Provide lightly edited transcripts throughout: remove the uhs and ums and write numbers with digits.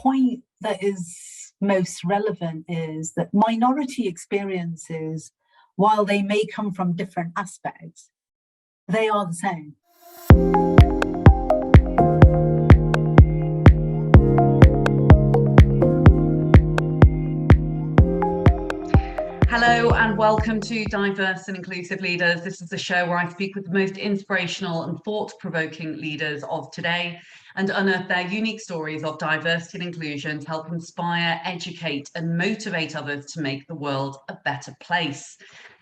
point that is most relevant is that minority experiences, while they may come from different aspects, they are the same. Hello and welcome to Diverse and Inclusive Leaders. This is the show where I speak with the most inspirational and thought-provoking leaders of today and unearth their unique stories of diversity and inclusion to help inspire, educate and motivate others to make the world a better place.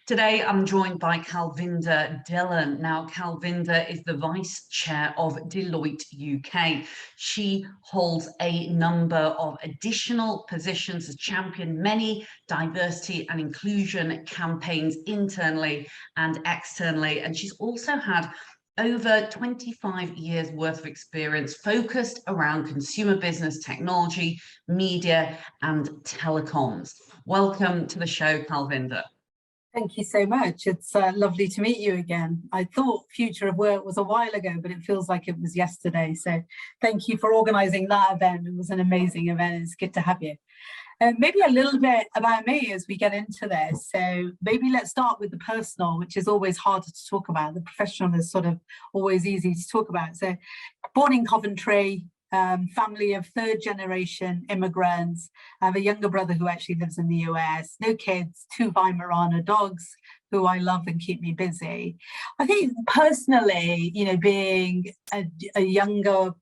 Today, I'm joined by Kalvinder Dhillon. Now, Kalvinder is the Vice Chair of Deloitte UK. She holds a number of additional positions, has championed many diversity and inclusion campaigns internally and externally. And she's also had over 25 years worth of experience focused around consumer business, technology, media, and telecoms. Welcome to the show, Kalvinder. Thank you so much. It's lovely to meet you again. I thought Future of Work was a while ago, but it feels like it was yesterday. So thank you for organising that event. It was an amazing event. It's good to have you. Maybe a little bit about me as we get into this. So maybe let's start with the personal, which is always harder to talk about. The professional is sort of always easy to talk about. So born in Coventry, family of third generation immigrants. I have a younger brother who actually lives in the US, no kids, 2 Weimaraner dogs who I love and keep me busy. I think personally, you know, being a younger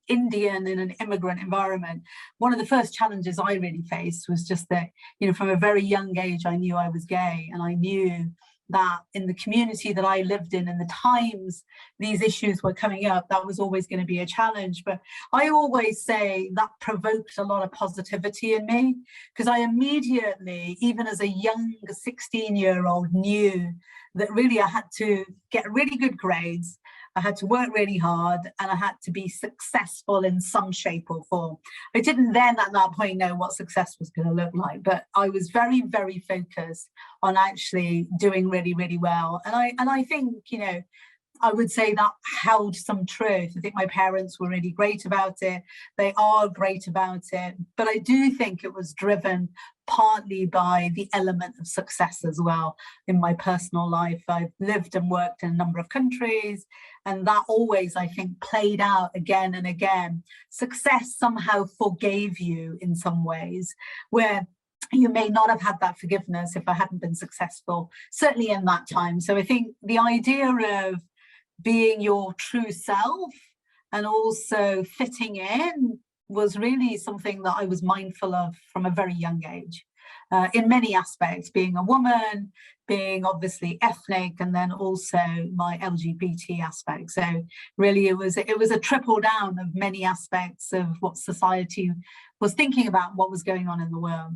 Indian in an immigrant environment, one of the first challenges I really faced was just that, you know, from a very young age, I knew I was gay, and I knew that in the community that I lived in and the times these issues were coming up, that was always going to be a challenge. But I always say that provoked a lot of positivity in me, because I immediately, even as a young 16-year-old, knew that really I had to get really good grades, I had to work really hard, and I had to be successful in some shape or form. I didn't then at that point know what success was going to look like, but I was very, very focused on actually doing really, really well. And I think, you know, I would say that held some truth. I think my parents were really great about it. They are great about it. But I do think it was driven partly by the element of success as well in my personal life. I've lived and worked in a number of countries, and that always, I think, played out again and again. Success somehow forgave you in some ways, where you may not have had that forgiveness if I hadn't been successful, certainly in that time. So I think the idea of being your true self and also fitting in was really something that I was mindful of from a very young age, in many aspects, being a woman, being obviously ethnic, and then also my LGBT aspect. So really it was a triple down of many aspects of what society was thinking about what was going on in the world.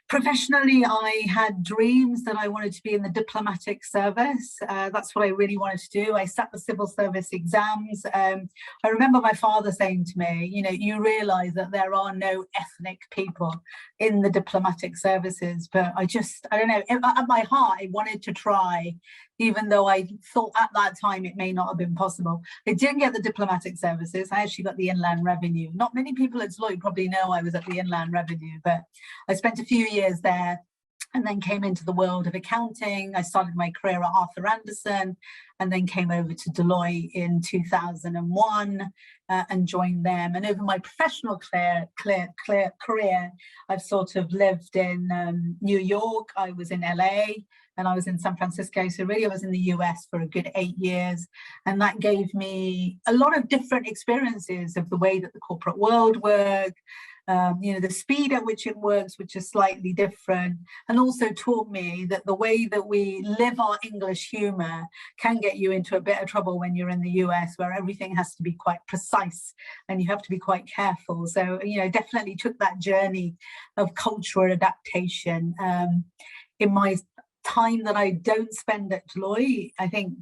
Professionally, I had dreams that I wanted to be in the diplomatic service. That's what I really wanted to do. I sat the civil service exams. I remember my father saying to me, you know, you realise that there are no ethnic people in the diplomatic services. But I don't know, at my heart, I wanted to try, even though I thought at that time it may not have been possible. I didn't get the diplomatic services. I actually got the Inland Revenue. Not many people at Deloitte probably know I was at the Inland Revenue, but I spent a few years there and then came into the world of accounting. I started my career at Arthur Andersen and then came over to Deloitte in 2001 and joined them. And over my professional career, I've sort of lived in New York, I was in LA, and I was in San Francisco. So really I was in the US for a good 8 years. And that gave me a lot of different experiences of the way that the corporate world works, you know, the speed at which it works, which is slightly different, and also taught me that the way that we live our English humour can get you into a bit of trouble when you're in the US, where everything has to be quite precise and you have to be quite careful. So, you know, definitely took that journey of cultural adaptation. In my time that I don't spend at Deloitte, I think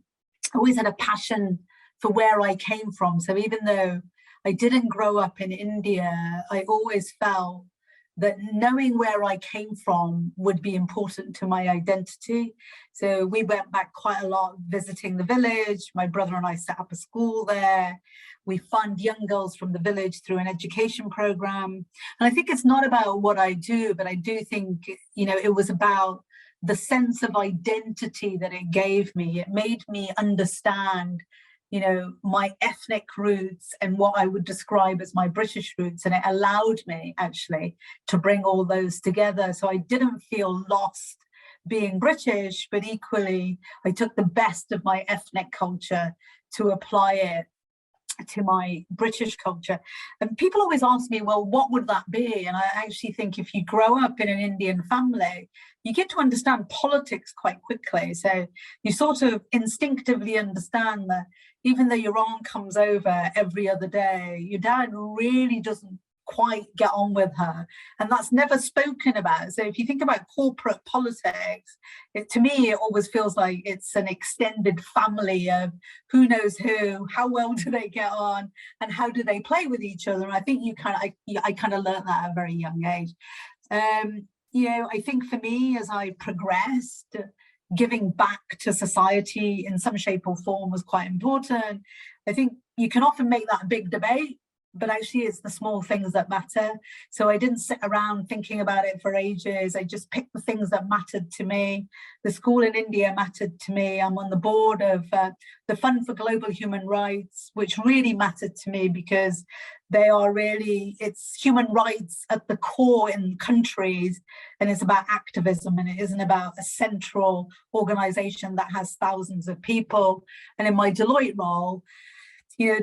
I always had a passion for where I came from. So even though I didn't grow up in India, I always felt that knowing where I came from would be important to my identity. So we went back quite a lot visiting the village. My brother and I set up a school there. We fund young girls from the village through an education program. And I think it's not about what I do, but I do think, you know, it was about the sense of identity that it gave me. It made me understand, you know, my ethnic roots and what I would describe as my British roots. And it allowed me actually to bring all those together. So I didn't feel lost being British, but equally, I took the best of my ethnic culture to apply it to my British culture. And people always ask me, well, what would that be? And I actually think if you grow up in an Indian family, you get to understand politics quite quickly. So you sort of instinctively understand that even though your aunt comes over every other day, your dad really doesn't quite get on with her, and that's never spoken about. So if you think about corporate politics, to me it always feels like it's an extended family of who knows who, how well do they get on, and how do they play with each other. And I think I kind of learned that at a very young age. You know, I think for me, as I progressed, giving back to society in some shape or form was quite important. I think you can often make that a big debate, but actually it's the small things that matter. So I didn't sit around thinking about it for ages. I just picked the things that mattered to me. The school in India mattered to me. I'm on the board of the Fund for Global Human Rights, which really mattered to me because they are really, it's human rights at the core in countries, and it's about activism, and it isn't about a central organization that has thousands of people. And in my Deloitte role, you know,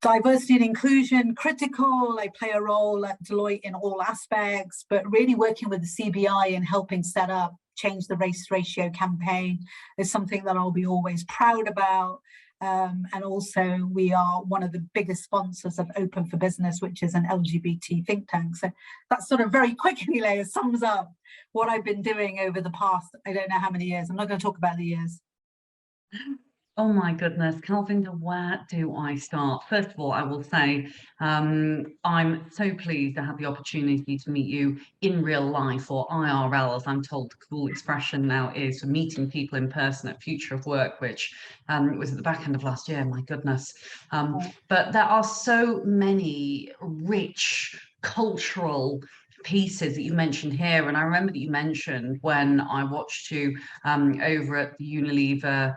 diversity and inclusion, critical. I play a role at Deloitte in all aspects, but really working with the CBI and helping set up Change the Race Ratio campaign is something that I'll be always proud about. And also we are one of the biggest sponsors of Open for Business, which is an LGBT think tank. So that sort of very quickly, Leila, sums up what I've been doing over the past, I don't know how many years. I'm not going to talk about the years. Oh my goodness, Kalvinder, where do I start? First of all, I will say I'm so pleased to have the opportunity to meet you in real life, or IRL, as I'm told the cool expression now is, for meeting people in person at Future of Work, which was at the back end of last year, my goodness. But there are so many rich cultural pieces that you mentioned here. And I remember that you mentioned when I watched you over at the Unilever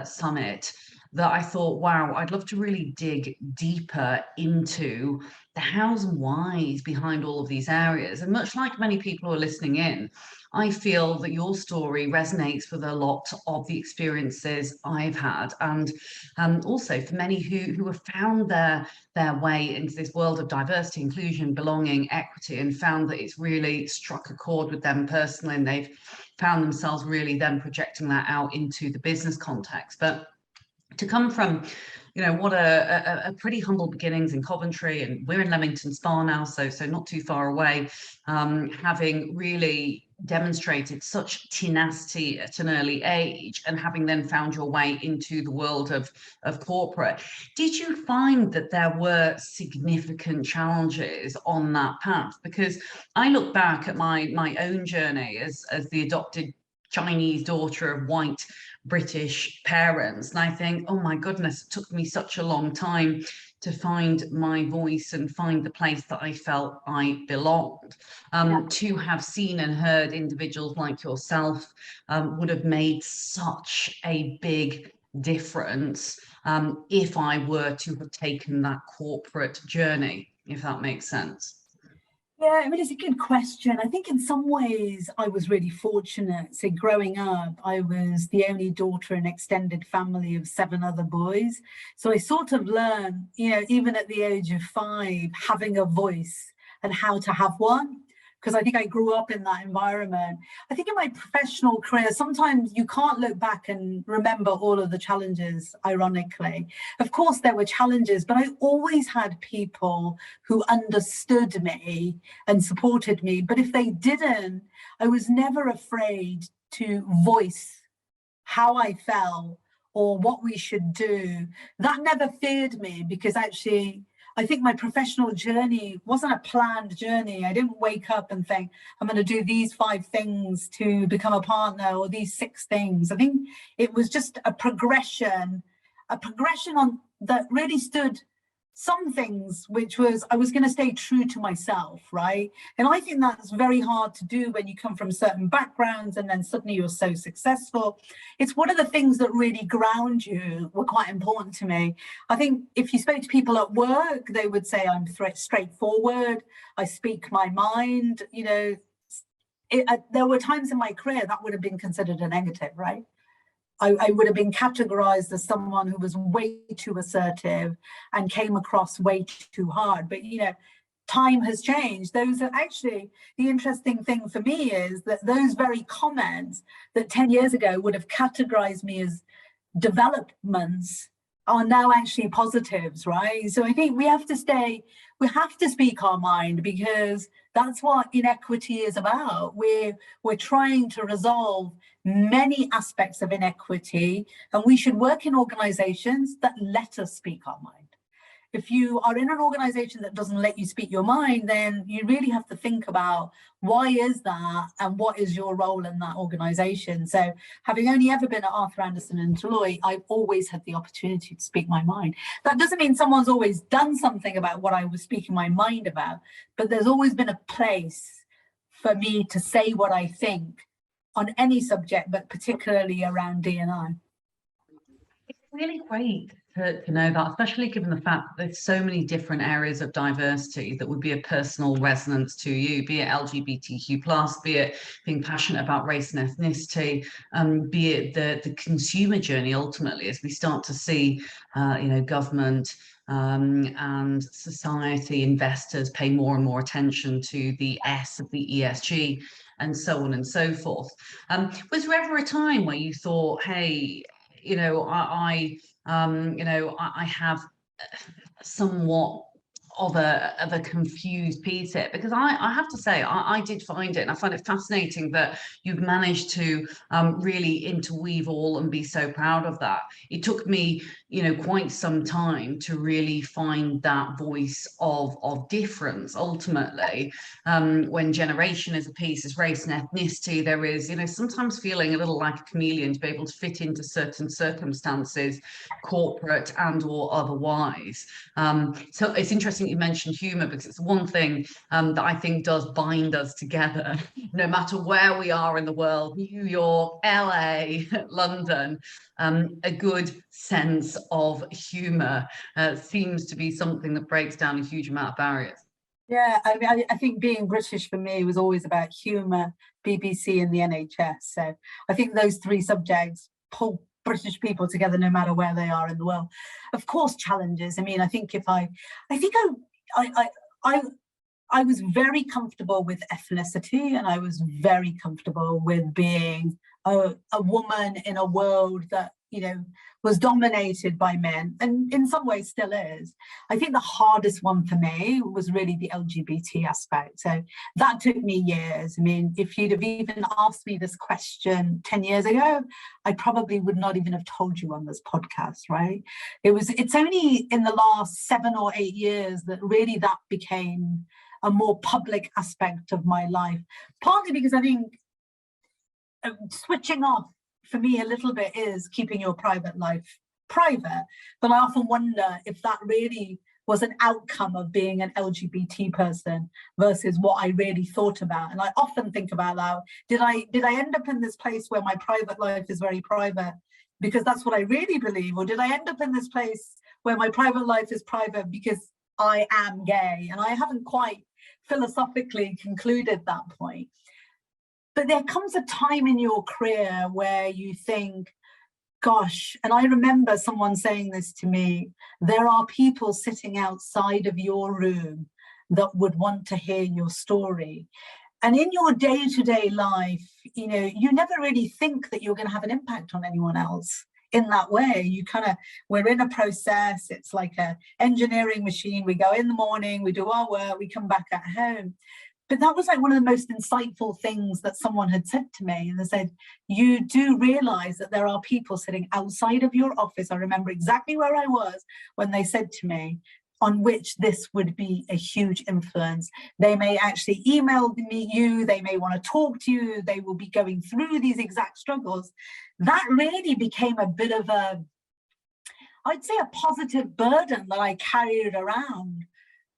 summit, that I thought, wow, I'd love to really dig deeper into the hows and whys behind all of these areas. And much like many people who are listening in, I feel that your story resonates with a lot of the experiences I've had, and also for many who have found their way into this world of diversity, inclusion, belonging, equity, and found that it's really struck a chord with them personally, and they've found themselves really then projecting that out into the business context. But to come from, you know, what a pretty humble beginnings in Coventry, and we're in Leamington Spa now, so not too far away, having really demonstrated such tenacity at an early age, and having then found your way into the world of corporate. Did you find that there were significant challenges on that path? Because I look back at my own journey as the adopted Chinese daughter of white British parents, and I think, oh my goodness, it took me such a long time to find my voice and find the place that I felt I belonged. To have seen and heard individuals like yourself would have made such a big difference if I were to have taken that corporate journey, if that makes sense. Yeah, I mean, it's a good question. I think in some ways I was really fortunate. So growing up, I was the only daughter in an extended family of 7 other boys. So I sort of learned, you know, even at the age of 5, having a voice and how to have one, because I think I grew up in that environment. I think in my professional career, sometimes you can't look back and remember all of the challenges, ironically. Of course, there were challenges, but I always had people who understood me and supported me. But if they didn't, I was never afraid to voice how I felt or what we should do. That never feared me, because actually I think my professional journey wasn't a planned journey. I didn't wake up and think, I'm going to do these 5 things to become a partner, or these 6 things. I think it was just a progression on that really stood some things, which was I was going to stay true to myself, right? And I think that's very hard to do when you come from certain backgrounds and then suddenly you're so successful. It's one of the things that really ground you were quite important to me. I think if you spoke to people at work, they would say I'm straightforward, I speak my mind. You know, there were times in my career that would have been considered a negative, right? I would have been categorized as someone who was way too assertive and came across way too hard. But, you know, time has changed. Those are actually, the interesting thing for me is that those very comments that 10 years ago would have categorized me as developments are now actually positives, right? So I think we have to speak our mind, because that's what inequity is about. We're trying to resolve many aspects of inequity, and we should work in organizations that let us speak our mind. If you are in an organization that doesn't let you speak your mind, then you really have to think about why is that and what is your role in that organization. So having only ever been at Arthur Andersen and Deloitte, I've always had the opportunity to speak my mind. That doesn't mean someone's always done something about what I was speaking my mind about, but there's always been a place for me to say what I think on any subject, but particularly around D&I. It's really great to know that, especially given the fact that there's so many different areas of diversity that would be a personal resonance to you, be it LGBTQ+, be it being passionate about race and ethnicity, be it the consumer journey ultimately, as we start to see, you know, government and society, investors pay more and more attention to the S of the ESG and so on and so forth. Was there ever a time where you thought, hey, you know, I have somewhat of a confused piece here? Because I have to say, I did find it, and I find it fascinating that you've managed to really interweave all and be so proud of that. It took me, you know, quite some time to really find that voice of difference. Ultimately, when generation is a piece, is race and ethnicity, there is, you know, sometimes feeling a little like a chameleon to be able to fit into certain circumstances, corporate and or otherwise. So it's interesting you mentioned humor, because it's one thing that I think does bind us together, no matter where we are in the world, New York, LA, London. A good sense of humor seems to be something that breaks down a huge amount of barriers. Yeah, I mean, I think being British for me was always about humour, BBC and the NHS. So I think those 3 subjects pull British people together no matter where they are in the world. Of course, challenges. I mean, I think I was very comfortable with ethnicity, and I was very comfortable with being a woman in a world that, you know, was dominated by men, and in some ways still is. I think the hardest one for me was really the LGBT aspect. So that took me years. I mean, if you'd have even asked me this question 10 years ago, I probably would not even have told you on this podcast, right? It's only in the last 7 or 8 years that really that became a more public aspect of my life, partly because I think switching off for me a little bit is keeping your private life private. But I often wonder if that really was an outcome of being an LGBT person versus what I really thought about. And I often think about that. Did I end up in this place where my private life is very private because that's what I really believe? Or did I end up in this place where my private life is private because I am gay? And I haven't quite philosophically concluded that point. But there comes a time in your career where you think, gosh, and I remember someone saying this to me, there are people sitting outside of your room that would want to hear your story. And in your day-to-day life, you know, you never really think that you're going to have an impact on anyone else in that way. You kind of, we're in a process, it's like an engineering machine. We go in the morning, we do our work, we come back at home. But that was like one of the most insightful things that someone had said to me. And they said, you do realize that there are people sitting outside of your office. I remember exactly where I was when they said to me, on which this would be a huge influence. They may actually email you, they may want to talk to you, they will be going through these exact struggles. That really became a bit of a, I'd say, a positive burden that I carried around,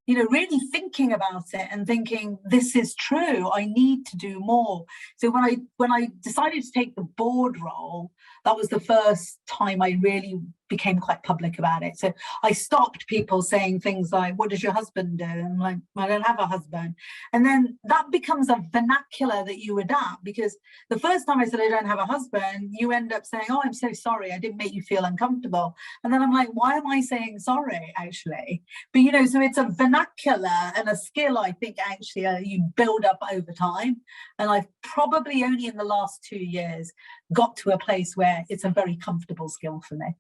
you know, really thinking about it and thinking, this is true, I need to do more. So when I decided to take the board role, that was the first time I really became quite public about it. So I stopped people saying things like, what does your husband do? And I'm like, I don't have a husband. And then that becomes a vernacular that you adapt, because the first time I said I don't have a husband, you end up saying, oh, I'm so sorry, I didn't make you feel uncomfortable. And then I'm like, why am I saying sorry, actually? But, you know, so it's a vernacular and a skill, I think, actually, you build up over time. And I've probably only in the last 2 years got to a place where it's a very comfortable skill for me.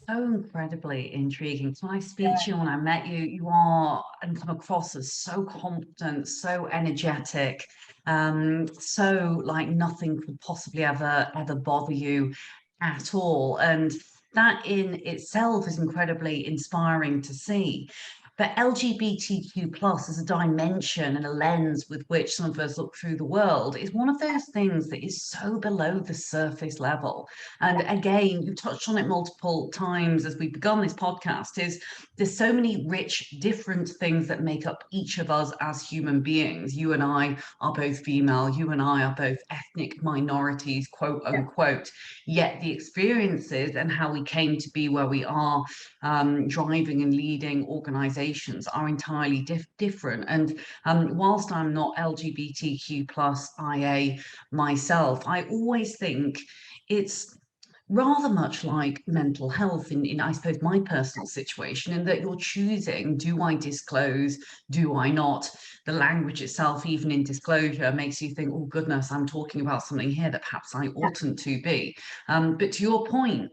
So incredibly intriguing. So when I speak to you, when I met you, you are and come across as so confident, so energetic, so like nothing could possibly ever bother you at all. And that in itself is incredibly inspiring to see. But LGBTQ plus as a dimension and a lens with which some of us look through the world is one of those things that is so below the surface level. And again, you touched on it multiple times as we've begun this podcast, is there's so many rich, different things that make up each of us as human beings. You and I are both female, you and I are both ethnic minorities, quote unquote, yet the experiences and how we came to be where we are, driving and leading organizations are entirely different. And whilst I'm not LGBTQ plus IA myself, I always think it's rather much like mental health in I suppose my personal situation, in that you're choosing, do I disclose, do I not? The language itself, even in disclosure, makes you think, oh goodness, I'm talking about something here that perhaps I oughtn't to be. But to your point,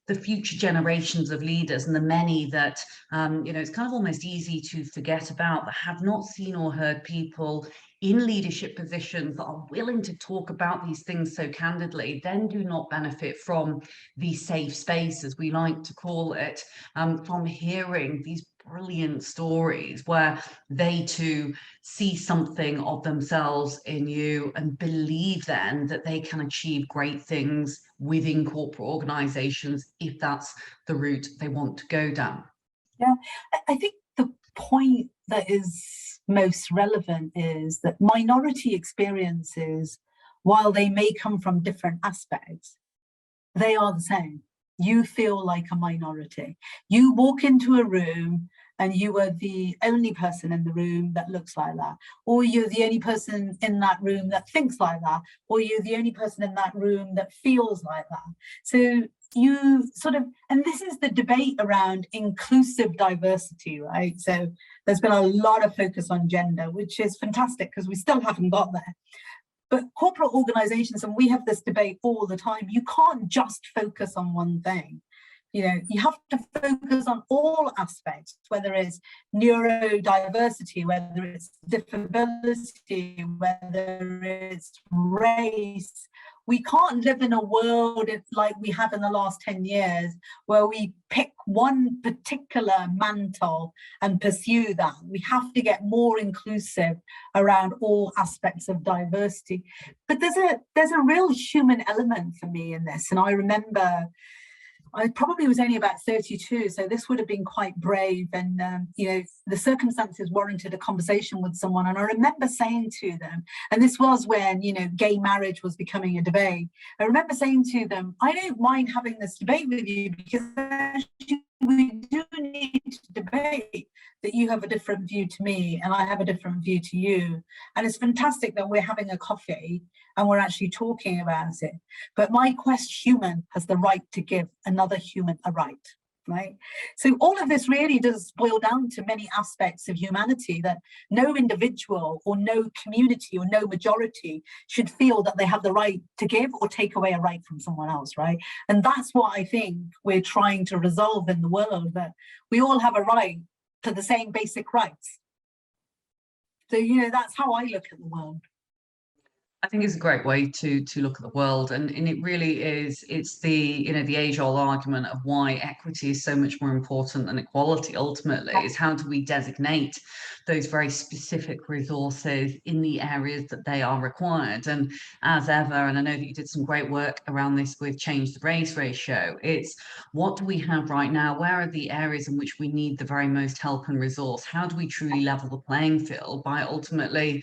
the future generations of leaders and the many that, you know, it's kind of almost easy to forget about, that have not seen or heard people in leadership positions that are willing to talk about these things so candidly, then do not benefit from the safe space, as we like to call it, from hearing these brilliant stories where they too see something of themselves in you and believe then that they can achieve great things within corporate organizations if that's the route they want to go down. Yeah, I think the point that is most relevant is that minority experiences, while they may come from different aspects, they are the same. You feel like a minority. You walk into a room and you are the only person in the room that looks like that, or you're the only person in that room that thinks like that, or you're the only person in that room that feels like that. So you sort of, and this is the debate around inclusive diversity, right? So there's been a lot of focus on gender, which is fantastic because we still haven't got there. But corporate organizations, and we have this debate all the time, you can't just focus on one thing. You know, you have to focus on all aspects, whether it's neurodiversity, whether it's disability, whether it's race. We can't live in a world like we have in the last 10 years, where we pick one particular mantle and pursue that. We have to get more inclusive around all aspects of diversity. But there's a real human element for me in this. And I remember I probably was only about 32, so this would have been quite brave, and you know, the circumstances warranted a conversation with someone. And I remember saying to them, and this was when, you know, gay marriage was becoming a debate. I remember saying to them, I don't mind having this debate with you, because actually we do need to debate that you have a different view to me and I have a different view to you. And it's fantastic that we're having a coffee and we're actually talking about it. But my human has the right to give another human a right, right? So all of this really does boil down to many aspects of humanity, that no individual or no community or no majority should feel that they have the right to give or take away a right from someone else, right? And that's what I think we're trying to resolve in the world, that we all have a right to the same basic rights. So, you know, that's how I look at the world. I think it's a great way to look at the world, and it really is. It's the the age-old argument of why equity is so much more important than equality. Ultimately, is how do we designate those very specific resources in the areas that they are required. And as ever, and I know that you did some great work around this with Change the Race Ratio, it's what do we have right now? Where are the areas in which we need the very most help and resource? How do we truly level the playing field by ultimately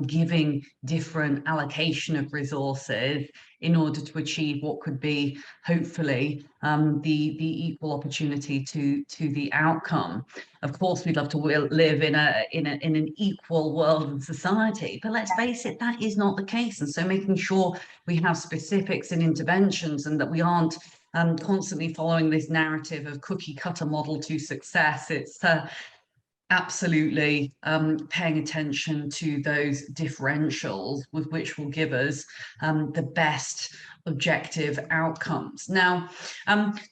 giving different allocation of resources in order to achieve what could be hopefully the equal opportunity to the outcome. Of course, we'd love to live in an equal world and society, but let's face it, that is not the case. And so making sure we have specifics and interventions, and that we aren't constantly following this narrative of cookie cutter model to success. It's absolutely paying attention to those differentials with which will give us the best objective outcomes. Now,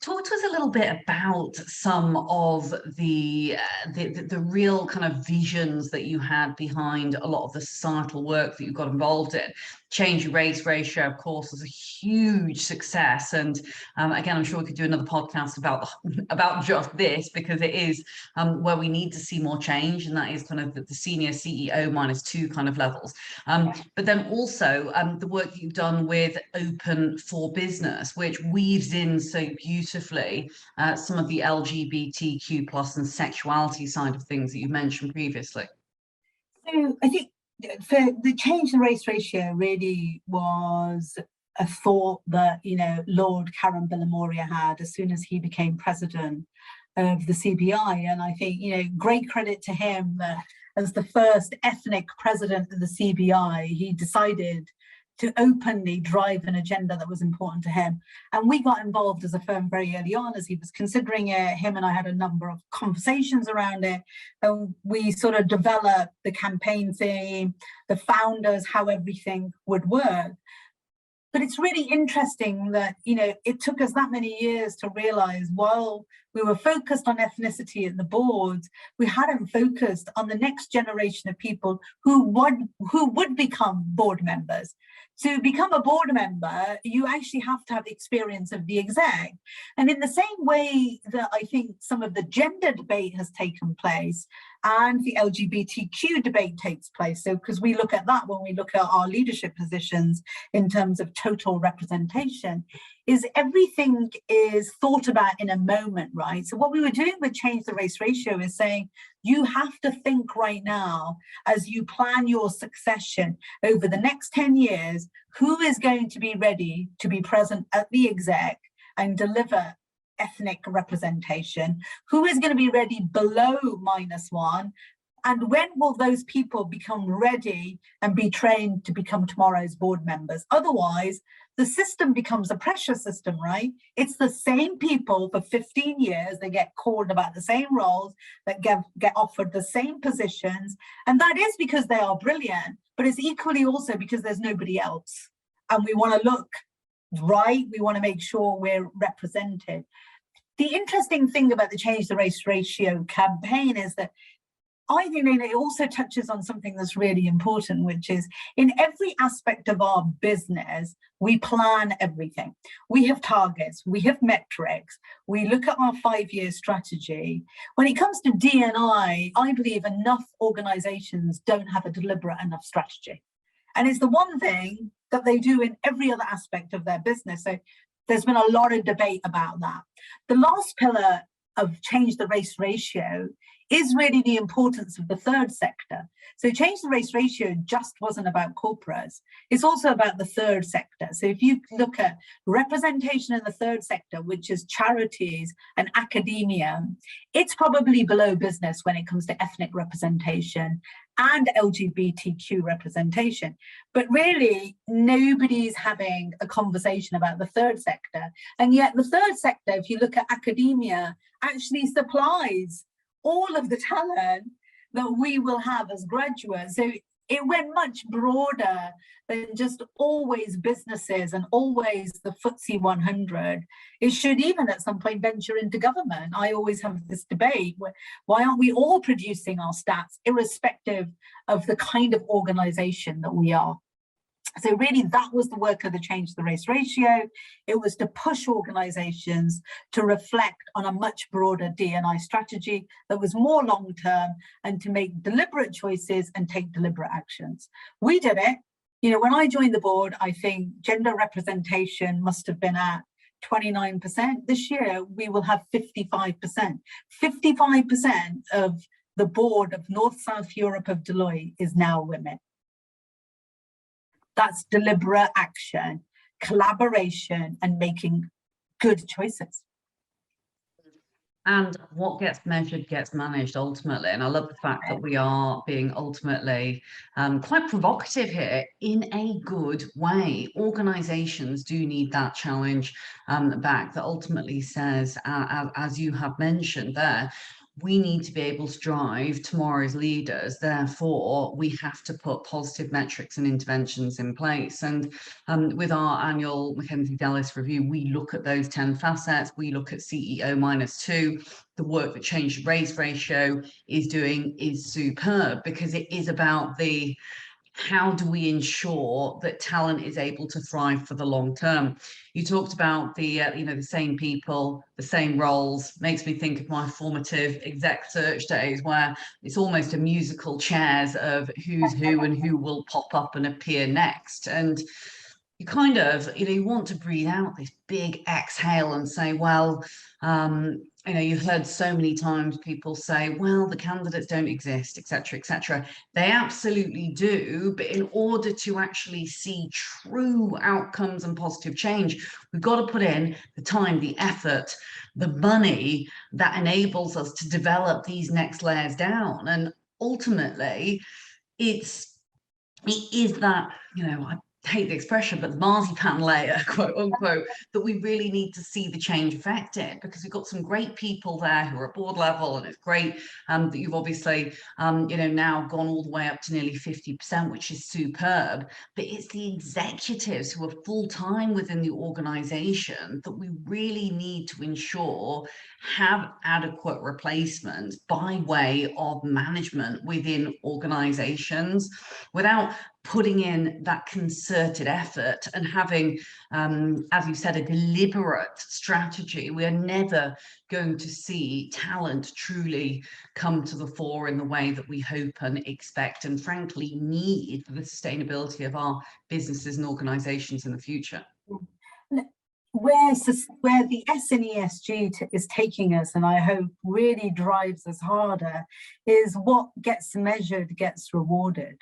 talk to us a little bit about some of the real kind of visions that you had behind a lot of the societal work that you got involved in. Change Your Race Ratio, of course, was a huge success, and again, I'm sure we could do another podcast about just this, because it is where we need to see more change, and that is kind of the senior CEO -2 kind of levels. But then also the work that you've done with Open for Business, which weaves in so beautifully some of the LGBTQ plus and sexuality side of things that you mentioned previously. So I think for the Change the Race Ratio really was a thought that, Lord Karambilamoria had as soon as he became president of the CBI. And I think, great credit to him that as the first ethnic president of the CBI, he decided to openly drive an agenda that was important to him. And we got involved as a firm very early on as he was considering it. Him and I had a number of conversations around it. And we sort of developed the campaign theme, the founders, how everything would work. But it's really interesting that, it took us that many years to realize while we were focused on ethnicity at the boards, we hadn't focused on the next generation of people who would become board members. To become a board member, you actually have to have the experience of the exec. And in the same way that I think some of the gender debate has taken place and the LGBTQ debate takes place, so because we look at that when we look at our leadership positions in terms of total representation, is everything is thought about in a moment, right? So what we were doing with Change the Race Ratio is saying, you have to think right now as you plan your succession over the next 10 years, who is going to be ready to be present at the exec and deliver ethnic representation? Who is going to be ready below -1? And when will those people become ready and be trained to become tomorrow's board members? Otherwise, the system becomes a pressure system, right? It's the same people for 15 years, they get called about the same roles, that get offered the same positions. And that is because they are brilliant, but it's equally also because there's nobody else. And we want to look right, we want to make sure we're represented. The interesting thing about the Change the Race Ratio campaign is that I think it also touches on something that's really important, which is in every aspect of our business, we plan everything. We have targets, we have metrics, we look at our 5-year strategy. When it comes to D&I believe enough organizations don't have a deliberate enough strategy. And it's the one thing that they do in every other aspect of their business. So there's been a lot of debate about that. The last pillar of Change the Race Ratio is really the importance of the third sector. So Change the Race Ratio just wasn't about corporates. It's also about the third sector. So if you look at representation in the third sector, which is charities and academia, it's probably below business when it comes to ethnic representation and LGBTQ representation. But really, nobody's having a conversation about the third sector. And yet the third sector, if you look at academia, actually supplies all of the talent that we will have as graduates. So it went much broader than just always businesses and always the FTSE 100. It should even at some point venture into government. I always have this debate, why aren't we all producing our stats irrespective of the kind of organization that we are? So really, that was the work of the Change the Race ratio. It was to push organisations to reflect on a much broader D&I strategy that was more long-term and to make deliberate choices and take deliberate actions. We did it. You know, when I joined the board, I think gender representation must have been at 29%. This year, we will have 55%. 55% of the board of North-South Europe of Deloitte is now women. That's deliberate action, collaboration, and making good choices. And what gets measured gets managed ultimately. And I love the fact that we are being ultimately quite provocative here in a good way. Organisations do need that challenge back that ultimately says, as you have mentioned there, we need to be able to drive tomorrow's leaders. Therefore, we have to put positive metrics and interventions in place. And with our annual NSE Deloitte review, we look at those 10 facets. We look at CEO -2. The work that Change the Race ratio is doing is superb, because it is about the how do we ensure that talent is able to thrive for the long term. You talked about the the same people, the same roles. Makes me think of my formative exec search days, where it's almost a musical chairs of who's who and who will pop up and appear next. And you kind of, you want to breathe out this big exhale and say, well, you've heard so many times people say, well, the candidates don't exist, etc., etc. They absolutely do. But in order to actually see true outcomes and positive change, we've got to put in the time, the effort, the money that enables us to develop these next layers down. And ultimately, it is that, I hate the expression, but the marzipan layer, quote unquote, that we really need to see the change affected, because we've got some great people there who are at board level, and it's great that you've obviously now gone all the way up to nearly 50%, which is superb. But it's the executives who are full-time within the organization that we really need to ensure have adequate replacement by way of management within organizations, without putting in that concerted effort and having, as you said, a deliberate strategy. We are never going to see talent truly come to the fore in the way that we hope and expect and frankly need for the sustainability of our businesses and organizations in the future. Where the S in ESG is taking us, and I hope really drives us harder, is what gets measured gets rewarded.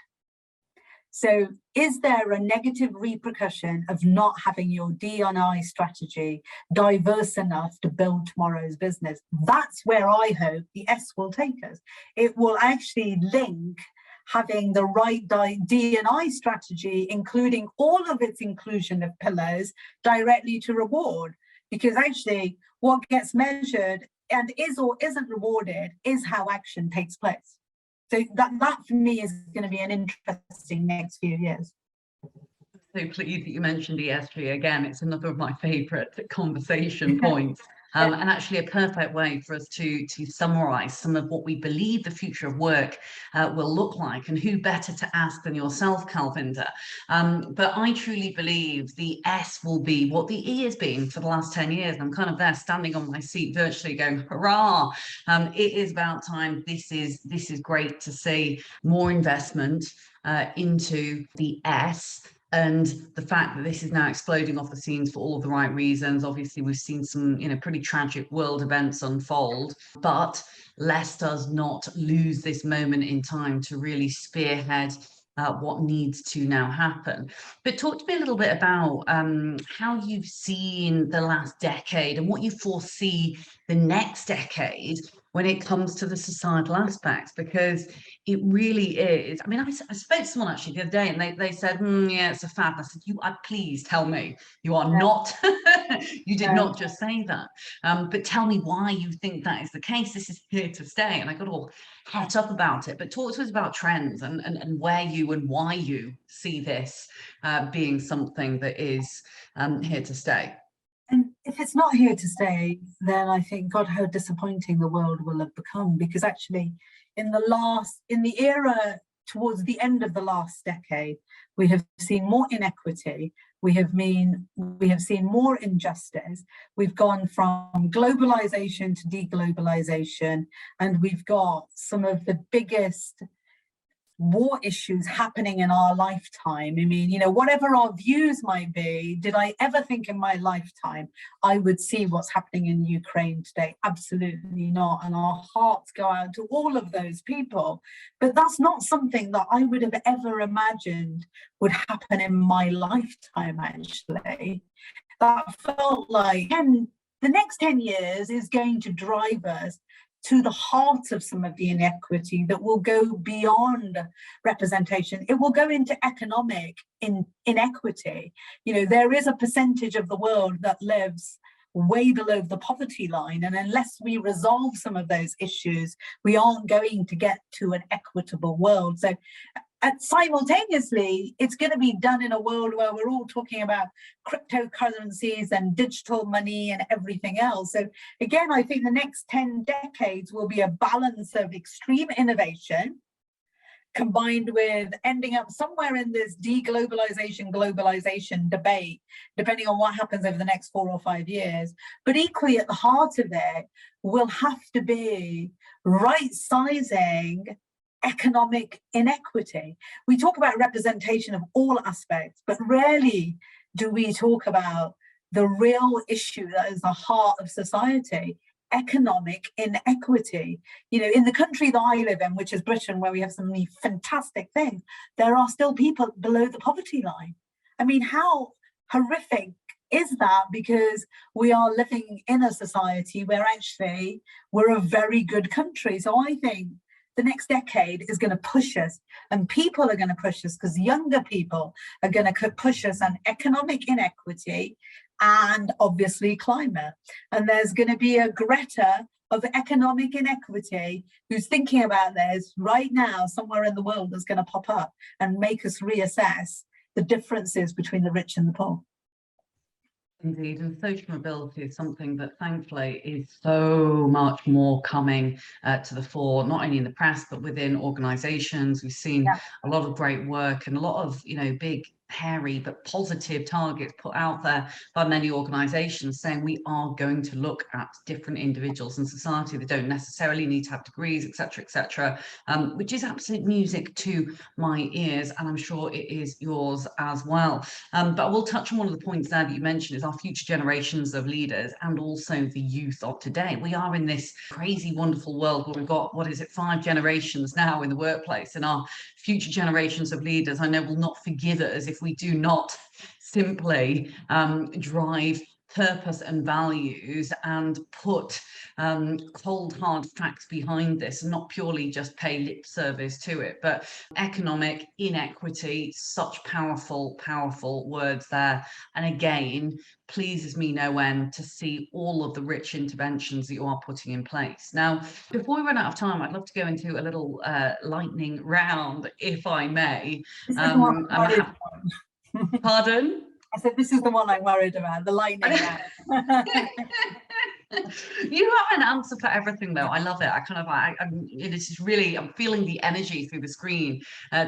So is there a negative repercussion of not having your D&I strategy diverse enough to build tomorrow's business? That's where I hope the S will take us. It will actually link having the right D&I strategy, including all of its inclusion of pillars, directly to reward. Because actually what gets measured and is or isn't rewarded is how action takes place. So that for me is going to be an interesting next few years. So pleased that you mentioned ESG again. It's another of my favourite conversation points. And actually a perfect way for us to summarise some of what we believe the future of work will look like, and who better to ask than yourself, Kalvinder. But I truly believe the S will be what the E has been for the last 10 years. I'm kind of there standing on my seat virtually going, hurrah, it is about time. This is great to see more investment into the S. And the fact that this is now exploding off the scenes for all of the right reasons. Obviously, we've seen some, pretty tragic world events unfold, but lest us not lose this moment in time to really spearhead what needs to now happen. But talk to me a little bit about how you've seen the last decade and what you foresee the next decade when it comes to the societal aspects, because it really is. I mean, I spoke to someone actually the other day, and they said, yeah, it's a fad. And I said, please tell me you are not, you did not just say that, but tell me why you think that is the case. This is here to stay. And I got all het up about it, but talk to us about trends and where you and why you see this being something that is here to stay. And if it's not here to stay, then I think, God, how disappointing the world will have become. Because actually, in the era towards the end of the last decade, we have seen more inequity, we have seen more injustice, we've gone from globalization to deglobalization, and we've got some of the biggest war issues happening in our lifetime. I mean, you know, whatever our views might be, did I ever think in my lifetime I would see what's happening in Ukraine today? Absolutely not. And our hearts go out to all of those people. But that's not something that I would have ever imagined would happen in my lifetime, actually. That felt like, and the next 10 years is going to drive us to the heart of some of the inequity that will go beyond representation. It will go into economic inequity. You know, there is a percentage of the world that lives way below the poverty line, and unless we resolve some of those issues, we aren't going to get to an equitable world. So simultaneously, it's going to be done in a world where we're all talking about cryptocurrencies and digital money and everything else. So again, I think the next 10 decades will be a balance of extreme innovation combined with ending up somewhere in this deglobalization, globalization debate, depending on what happens over the next 4 or 5 years. But equally at the heart of it will have to be right-sizing economic inequity. We talk about representation of all aspects, but rarely do we talk about the real issue that is the heart of society, economic inequity. You know, in the country that I live in, which is Britain, where we have so many fantastic things, there are still people below the poverty line. I mean, how horrific is that? Because we are living in a society where actually we're a very good country. So I think the next decade is going to push us, and people are going to push us, because younger people are going to push us on economic inequity and obviously climate. And there's going to be a Greta of economic inequity who's thinking about this right now somewhere in the world, that's going to pop up and make us reassess the differences between the rich and the poor. Indeed, and social mobility is something that thankfully is so much more coming to the fore, not only in the press, but within organisations. We've seen a lot of great work and a lot of, you know, big, hairy but positive targets put out there by many organisations saying we are going to look at different individuals in society that don't necessarily need to have degrees, etc., which is absolute music to my ears, and I'm sure it is yours as well. But I will touch on one of the points there that you mentioned, is our future generations of leaders and also the youth of today. We are in this crazy, wonderful world where we've got, 5 generations now in the workplace, and our future generations of leaders, I know, will not forgive us if we do not simply drive purpose and values and put cold hard facts behind this, and not purely just pay lip service to it. But economic inequity, such powerful words there, and again pleases me no end to see all of the rich interventions that you are putting in place. Now, before we run out of time, I'd love to go into a little lightning round, if I may. Pardon? I said, this is the one I'm worried about, the lightning round. You have an answer for everything, though. I love it. I'm feeling the energy through the screen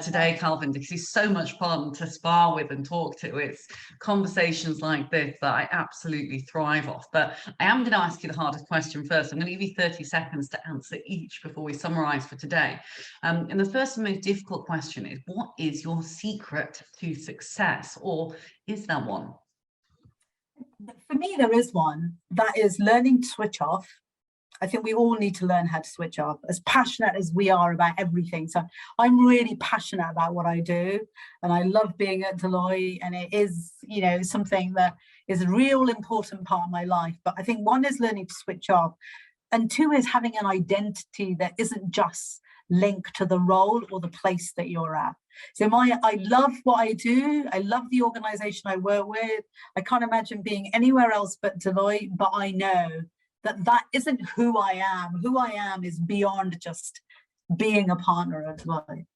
today, Kalvinder, because he's so much fun to spar with and talk to. It's conversations like this that I absolutely thrive off. But I am going to ask you the hardest question first. I'm going to give you 30 seconds to answer each before we summarise for today. And the first and most difficult question is, what is your secret to success, or is there one? For me, there is one. That is learning to switch off. I think we all need to learn how to switch off, as passionate as we are about everything. So I'm really passionate about what I do, and I love being at Deloitte, and it is, you know, something that is a real important part of my life. But I think one is learning to switch off, and 2 is having an identity that isn't just linked to the role or the place that you're at. So I love what I do. I love the organisation I work with. I can't imagine being anywhere else but Deloitte, but I know that that isn't who I am. Who I am is beyond just being a partner at Deloitte.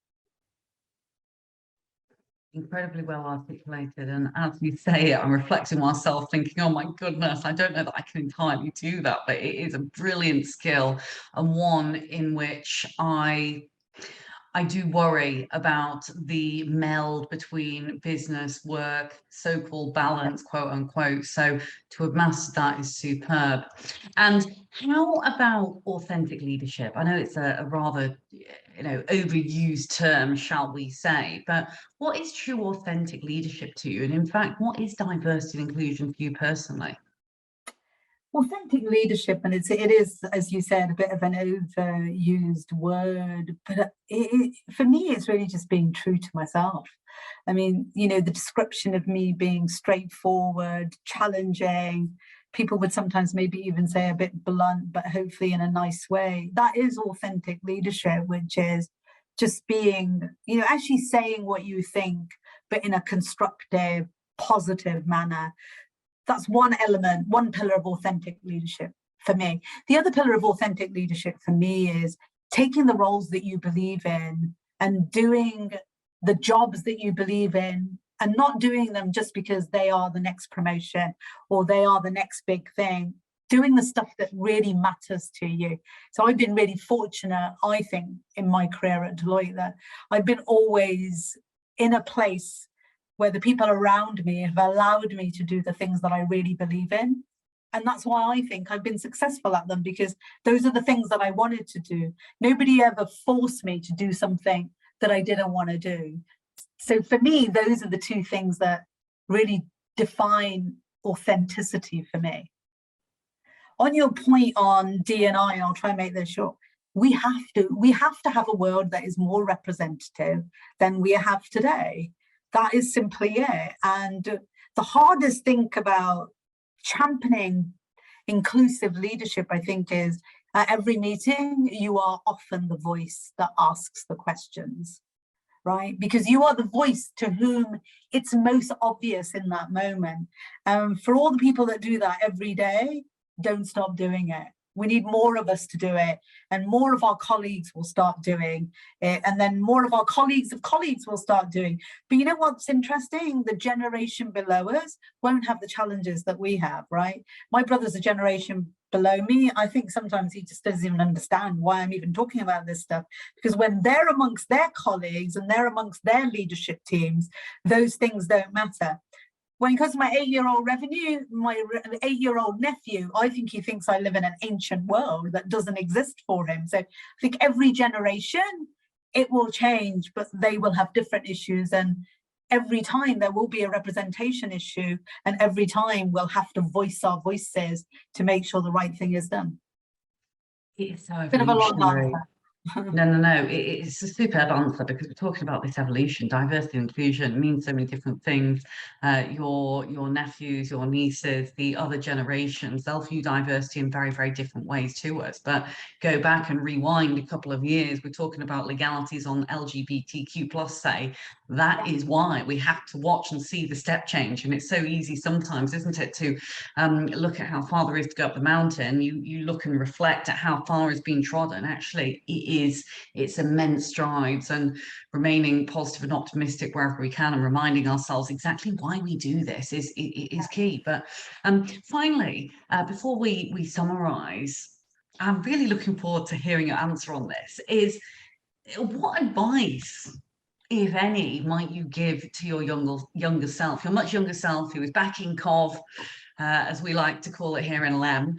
Incredibly well articulated, and as you say it, I'm reflecting myself thinking, oh my goodness, I don't know that I can entirely do that, but it is a brilliant skill, and one in which I I do worry about the meld between business, work, so-called balance, quote unquote. So to have mastered that is superb. And how about authentic leadership? I know it's a rather, overused term, shall we say, but what is true authentic leadership to you? And in fact, what is diversity and inclusion for you personally? Authentic leadership, and it is, as you said, a bit of an overused word, but for me, it's really just being true to myself. I mean, the description of me being straightforward, challenging, people would sometimes maybe even say a bit blunt, but hopefully in a nice way. That is authentic leadership, which is just being, actually saying what you think, but in a constructive, positive manner. That's one element, one pillar of authentic leadership for me. The other pillar of authentic leadership for me is taking the roles that you believe in and doing the jobs that you believe in, and not doing them just because they are the next promotion or they are the next big thing, doing the stuff that really matters to you. So I've been really fortunate, I think, in my career at Deloitte, that I've been always in a place where the people around me have allowed me to do the things that I really believe in. And that's why I think I've been successful at them, because those are the things that I wanted to do. Nobody ever forced me to do something that I didn't want to do. So for me, those are the two things that really define authenticity for me. On your point on D&I, and I'll try and make this short, we have to have a world that is more representative than we have today. That is simply it. And the hardest thing about championing inclusive leadership, I think, is at every meeting, you are often the voice that asks the questions, right? Because you are the voice to whom it's most obvious in that moment. For all the people that do that every day, don't stop doing it. We need more of us to do it, and more of our colleagues will start doing it, and then more of our colleagues of colleagues will start doing. But you know what's interesting? The generation below us won't have the challenges that we have, right? My brother's a generation below me. I think sometimes he just doesn't even understand why I'm even talking about this stuff, because when they're amongst their colleagues and they're amongst their leadership teams, those things don't matter. When it comes to my 8-year-old my 8-year-old nephew, I think he thinks I live in an ancient world that doesn't exist for him. So I think every generation, it will change, but they will have different issues. And every time there will be a representation issue, and every time we'll have to voice our voices to make sure the right thing is done. It's so bit of a long answer. No. It's a superb answer, because we're talking about this evolution. Diversity and inclusion means so many different things. Your nephews, your nieces, the other generations, they'll view diversity in very, very different ways to us. But go back and rewind a couple of years, we're talking about legalities on LGBTQ plus, say. That is why we have to watch and see the step change. And it's so easy sometimes, isn't it, to look at how far there is to go up the mountain. You look and reflect at how far is being trodden. Actually, it's immense strides, and remaining positive and optimistic wherever we can, and reminding ourselves exactly why we do this is key. But finally, before we summarize, I'm really looking forward to hearing your answer on this. Is what advice, if any, might you give to your younger self, your much younger self, who is back in COV, as we like to call it here in LEM?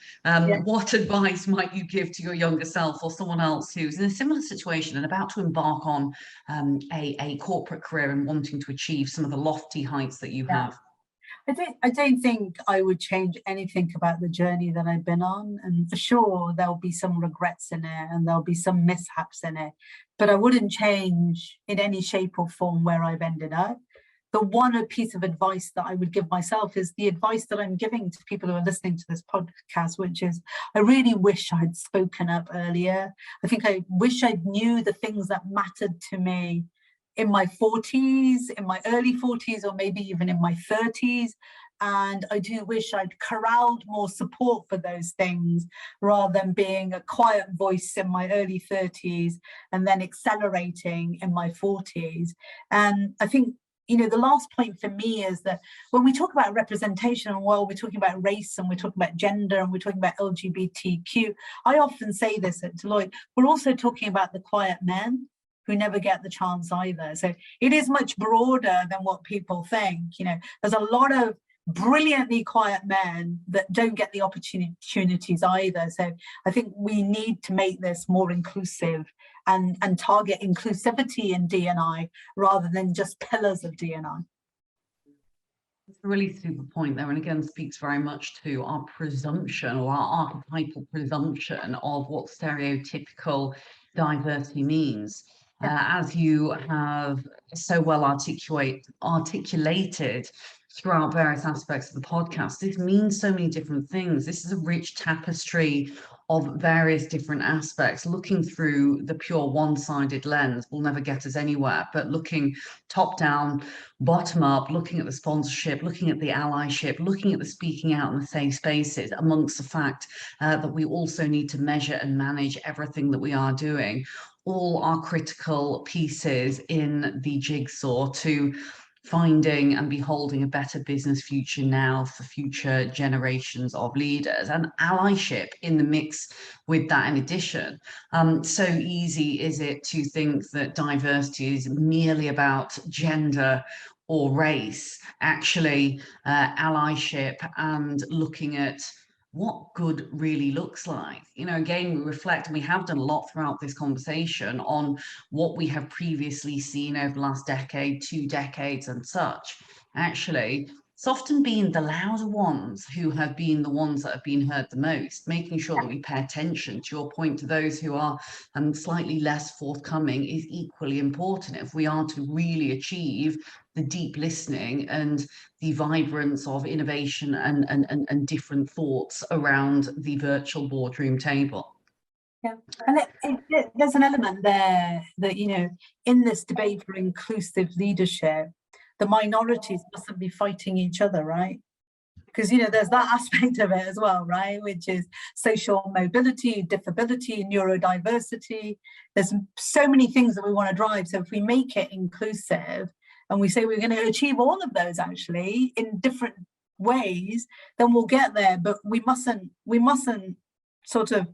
What advice might you give to your younger self, or someone else who's in a similar situation and about to embark on a corporate career and wanting to achieve some of the lofty heights that you have? I don't think I would change anything about the journey that I've been on, and for sure there'll be some regrets in it and there'll be some mishaps in it, but I wouldn't change in any shape or form where I've ended up. The one piece of advice that I would give myself is the advice that I'm giving to people who are listening to this podcast, which is, I really wish I'd spoken up earlier. I think I wish I knew the things that mattered to me in my 40s, in my early 40s, or maybe even in my 30s. And I do wish I'd corralled more support for those things, rather than being a quiet voice in my early 30s and then accelerating in my 40s. And I think, the last point for me is that when we talk about representation, and while we're talking about race and we're talking about gender and we're talking about LGBTQ, I often say this at Deloitte, we're also talking about the quiet men. who never get the chance either. So it is much broader than what people think. You know, there's a lot of brilliantly quiet men that don't get the opportunities either. So I think we need to make this more inclusive and target inclusivity in D&I rather than just pillars of D&I. It's a really super point there, and again speaks very much to our presumption, or our archetypal presumption of what stereotypical diversity means. As you have so well articulated throughout various aspects of the podcast, this means so many different things. This is a rich tapestry of various different aspects. Looking through the pure one-sided lens will never get us anywhere, but looking top down, bottom up, looking at the sponsorship, looking at the allyship, looking at the speaking out in the safe spaces, amongst the fact that we also need to measure and manage everything that we are doing, all are critical pieces in the jigsaw to finding and beholding a better business future now for future generations of leaders, and allyship in the mix with that in addition. So easy is it to think that diversity is merely about gender or race. Actually, allyship and looking at what good really looks like. You know, again, we reflect, and we have done a lot throughout this conversation on what we have previously seen over the last decade, 2 decades and such. Actually, it's often been the louder ones who have been the ones that have been heard the most, making sure that we pay attention, to your point, to those who are slightly less forthcoming is equally important if we are to really achieve the deep listening and the vibrance of innovation and different thoughts around the virtual boardroom table. Yeah, and there's an element there that, you know, in this debate for inclusive leadership, the minorities mustn't be fighting each other, right? Because, you know, there's that aspect of it as well, right? Which is social mobility, disability, neurodiversity. There's so many things that we want to drive. So if we make it inclusive and we say we're going to achieve all of those actually in different ways, then we'll get there. But we mustn't sort of,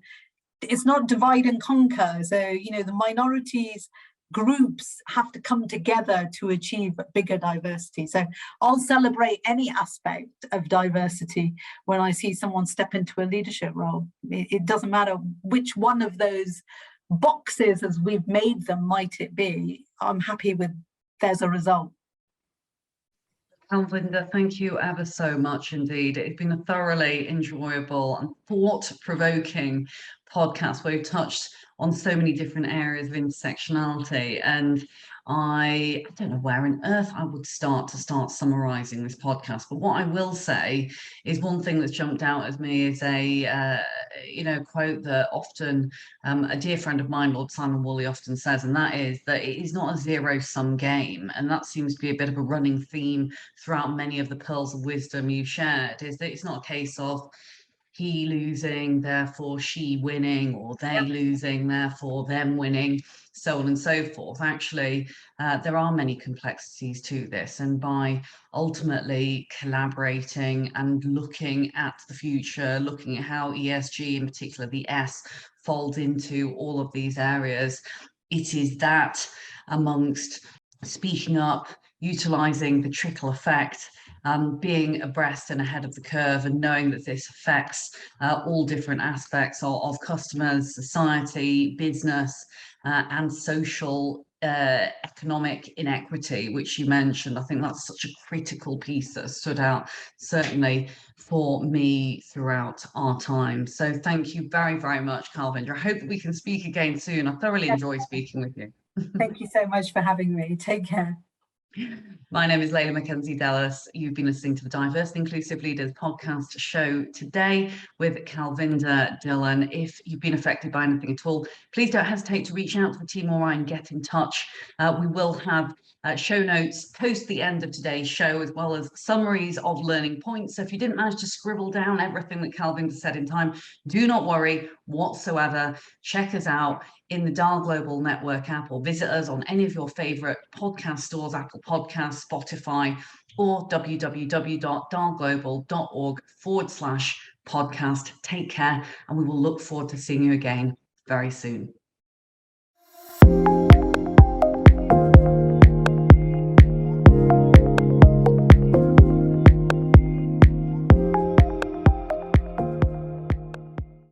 it's not divide and conquer. So, you know, the minorities groups have to come together to achieve bigger diversity. So I'll celebrate any aspect of diversity when I see someone step into a leadership role. It doesn't matter which one of those boxes as we've made them might it be. I'm happy with there's a result. Kalvinder, thank you ever so much indeed. It's been a thoroughly enjoyable and thought-provoking podcast where we've touched on so many different areas of intersectionality, and I don't know where on earth I would start summarizing this podcast, but what I will say is one thing that's jumped out at me is a quote that often a dear friend of mine, Lord Simon Woolley, often says, and that is that it is not a zero-sum game. And that seems to be a bit of a running theme throughout many of the pearls of wisdom you've shared, is that it's not a case of he losing, therefore she winning, or they losing, therefore them winning, so on and so forth. Actually, there are many complexities to this, and by ultimately collaborating and looking at the future, looking at how ESG, in particular the S, folds into all of these areas, it is that amongst speaking up, utilising the trickle effect, being abreast and ahead of the curve, and knowing that this affects all different aspects of customers, society, business, and social economic inequity, which you mentioned. I think that's such a critical piece that stood out, certainly for me, throughout our time. So thank you very, very much, Kalvinder. I hope that we can speak again soon. I thoroughly enjoy speaking with you. Thank you so much for having me. Take care. My name is Leila Mackenzie-Dellis. You've been listening to the Diverse and Inclusive Leaders podcast show today with Kalvinder Dhillon. If you've been affected by anything at all, please don't hesitate to reach out to the team or I and get in touch. We will have show notes post the end of today's show, as well as summaries of learning points. So if you didn't manage to scribble down everything that Kalvinder said in time, do not worry whatsoever. Check us out in the Dial Global Network app, or visit us on any of your favorite podcast stores, Apple Podcasts, Spotify, or www.dialglobal.org/podcast. Take care, and we will look forward to seeing you again very soon.